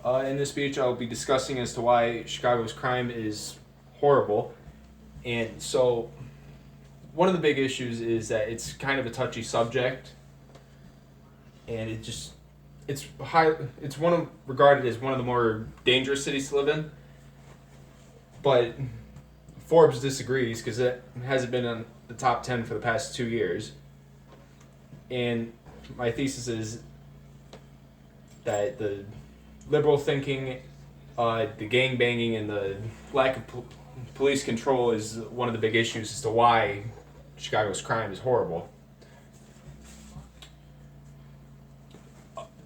In this speech, I'll be discussing as to why Chicago's crime is horrible. And so, one of the big issues is that it's kind of a touchy subject, and it's regarded as one of the more dangerous cities to live in. But Forbes disagrees because it hasn't been on the top 10 for the past 2 years. And my thesis is that the liberal thinking, the gang banging, and the lack of police control is one of the big issues as to why Chicago's crime is horrible.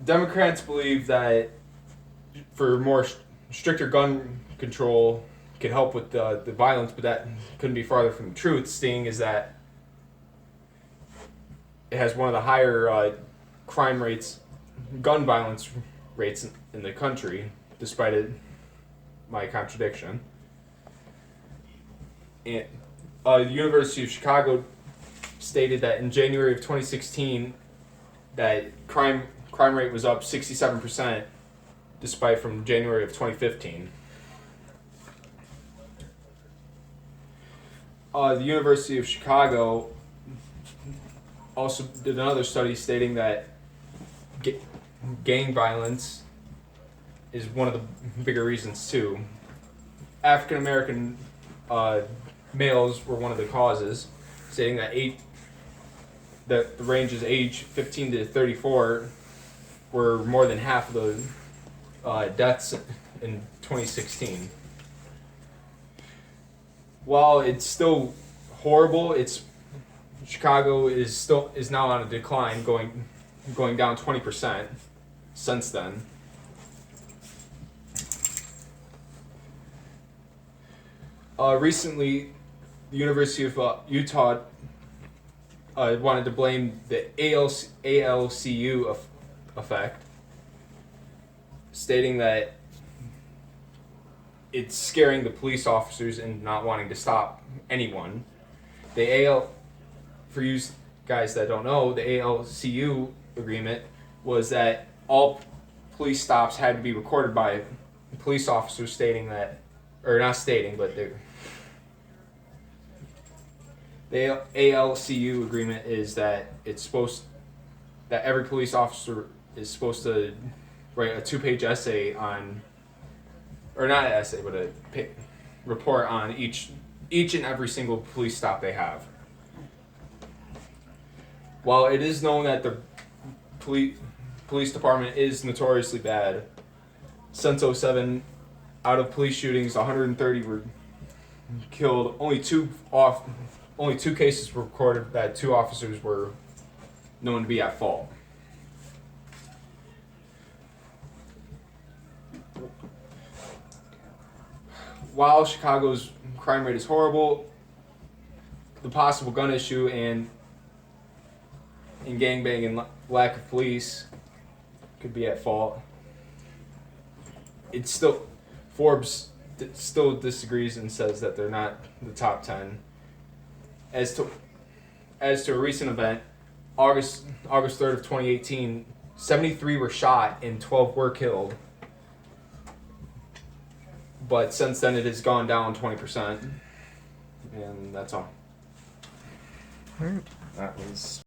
Democrats believe that for more stricter gun control could help with the violence, but that couldn't be farther from the truth, seeing is that it has one of the higher crime rates, gun violence rates in the country, despite my contradiction. And the University of Chicago stated that in January of 2016, that crime rate was up 67%, despite from January of 2015. The University of Chicago also did another study stating that gang violence is one of the bigger reasons too. African American males were one of the causes, stating that the ranges age 15 to 34 were more than half of the deaths in 2016. While it's still horrible, Chicago is now on a decline, going down 20% since then. Recently, the University of Utah wanted to blame the ALCU effect, stating that it's scaring the police officers and not wanting to stop anyone. For you guys that don't know, the ALCU agreement was that all police stops had to be recorded by police officers, stating that, or not stating, but the ALCU agreement is that that every police officer is supposed to write a 2-page essay on, or not an essay, but a report on each and every single police stop they have. While it is known that the police department is notoriously bad, since 2007, out of police shootings, 130 were killed. Only two cases were recorded that 2 officers were known to be at fault. While Chicago's crime rate is horrible, the possible gun issue and gangbang and lack of police could be at fault. Forbes still disagrees and says that they're not the top 10. As to a recent event, August 3rd of 2018, 73 were shot and 12 were killed. But since then, it has gone down 20%, and that's all. All right. That was